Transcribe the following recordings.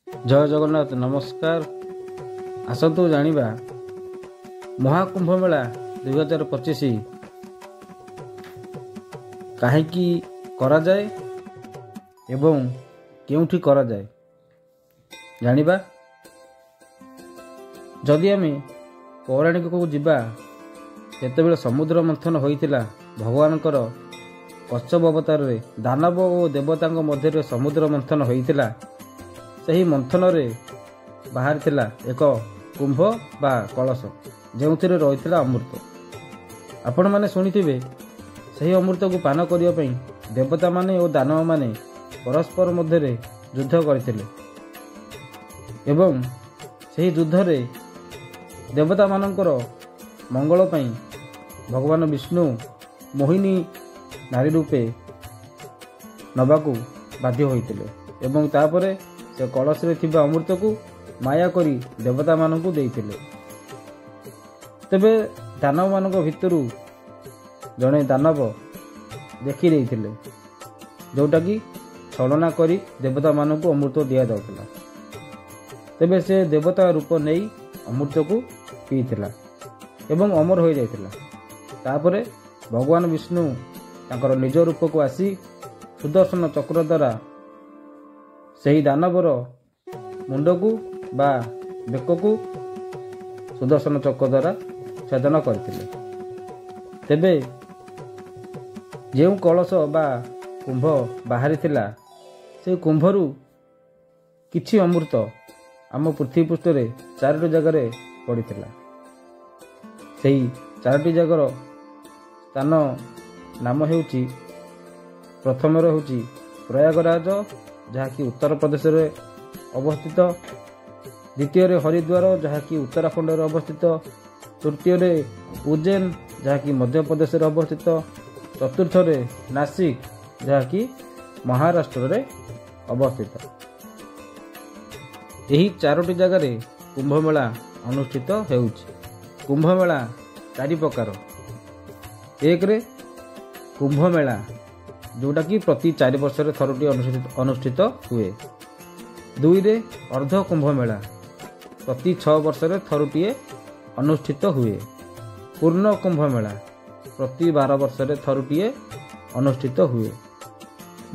जय जगन्नाथ नमस्कार। आसतु जानिबा महाकुंभ मेला 2025 काहेकि करा जाए एवं केउठी करा जाए जानिबा। जदि आमे पौराणिक को जिबा केतेबेले समुद्र मंथन होइतिला भगवानकर कच्छप अवतार रे दानव और देवतांग मध्य समुद्र मंथन होइतिला। सही मंथन रे बाहर थिला एक कुंभ बा कलश जेउथिरे रहिथिला अमृत। आपण माने सुनिथिबे सही अमृत को पान करिया पई देवता माने और दानव माने परस्पर मध्य रे युद्ध करथिले एवं सही युद्ध रे देवता मानकर मंगल पई भगवान विष्णु मोहिनी नारी रूपे नबाकू बाध्य होइतिले एवं तापरे से कलश रे थिबा अमृत को माया करी देवता मानकू देइतिले। तबे दानव मानक भितरु जणे दानव देखि देइतिले जोटा कि छलना करी देवता मानकू अमृत दिया जाउतिला। तबे से देवता रूप नेई अमृत को पीतिला एवं अमर हो जाइतिला। तापरे भगवान विष्णु तांकर निज रूप को आसी सुदर्शन चक्र द्वारा सही दानवर मुंड को बा बेक को सुदर्शन चक्र द्वारा छेदन करथिले। तेबे जेउ कलश बा कुंभ बाहरी थिला से कुंभरू किछि अमृत आम पृथ्वी पृष्ठ रे 4टी जगह पड़िथिला। सेही 4टी जगर स्थान नाम हेउची प्रथम हेउची प्रयागराज जहाँकि उत्तर प्रदेश रे अवस्थित, द्वितीय रे हरिद्वार जहाँकि उत्तराखंड रे अवस्थित, तृतीय रे उज्जैन जहाँकि मध्य प्रदेश रे अवस्थित, चतुर्थ रे नासिक जहाँकि महाराष्ट्र रे अवस्थित। यही 4टी जगह रे कुंभ मेला अनुष्ठित हेउची। कुंभ मेला 4 प्रकार। 1 रे कुंभ मेला जोटा कि प्रति 4 वर्ष रे थरटी अनुष्ठित हुए। 2 रे अर्ध कुंभ मेला प्रति 6 वर्ष रे थरटी अनुष्ठित हुए। पूर्ण कुंभ मेला प्रति 12 वर्ष रे थरटी अनुष्ठित हुए।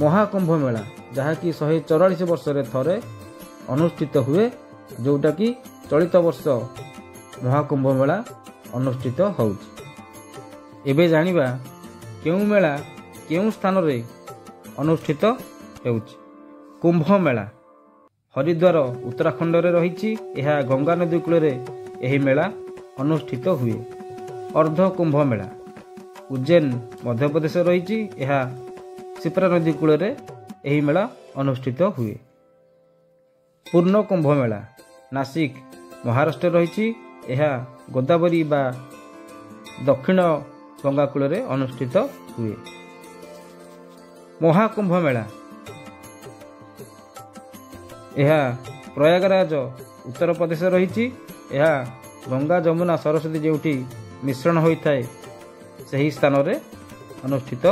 महाकुंभ मेला जहाँकि 144 वर्ष रे थरे अनुष्ठित हुए, जोटा कि चलित वर्ष महाकुंभ मेला अनुष्ठित होउछि। एबे जानिबा केउ मेला केउ स्थान रे अनुष्ठित हेउछि। कुंभ मेला हरिद्वार उत्तराखंड रे रहिछि। एहा गंगा नदी कूल रे एही मेला अनुष्ठित हुए। अर्ध कुंभ मेला उज्जैन मध्य प्रदेश रहिछि। एहा शिप्रा नदी कूल रे एही मेला अनुष्ठित हुए। पूर्ण कुंभ मेला नासिक महाराष्ट्र रहिछि। एहा गोदावरी बा दक्षिण गंगा कूल रे अनुष्ठित हुए। महाकुंभ मेला यह प्रयागराज उत्तर प्रदेश रहिछि। यह गंगा जमुना सरस्वती जेउठी मिश्रण होइथाय सही स्थान रे अनुष्ठित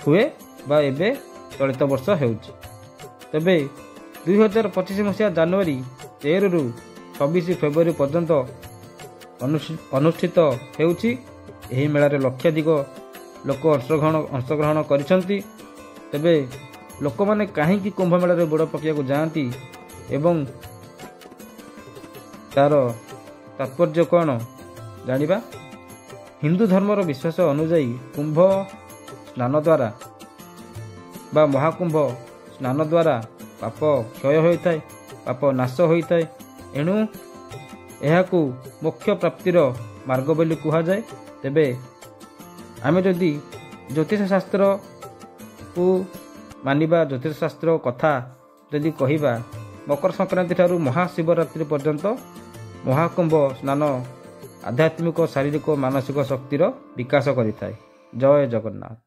हुए बा एबे चलित वर्ष हेउछि। तबे 2025 मसीहा जनवरी 13 रु 26 फेब्रुआरी पर्यंत अनुष्ठित हेउछि। एही मेला रे लक्षाधिक लोक अंशग्रहण करिसंती। तेबे लोक माने काहेकि कुंभ मेला रे बुड़ पकिया को जाती एवं तार तात्पर्य कौन जानिबा। हिंदू धर्मर विश्वास अनुसार कुंभ स्नान द्वारा बा महाकुंभ स्नान द्वारा पाप क्षय होइथाय, पाप नाश होइथाय। एणु एहाकू मोक्ष प्राप्तिर मार्ग बोली कुहा जाए। तेबे आमे जदि ज्योतिष शास्त्र को मानिबा, ज्योतिष शास्त्र कथा जदि कहिबा, मकर संक्रांति ठारू महाशिवरात्रि पर्यंत महाकुंभ स्नान आध्यात्मिक शारीरिक मानसिक शक्तिर विकास करिथाय। जय जगन्नाथ।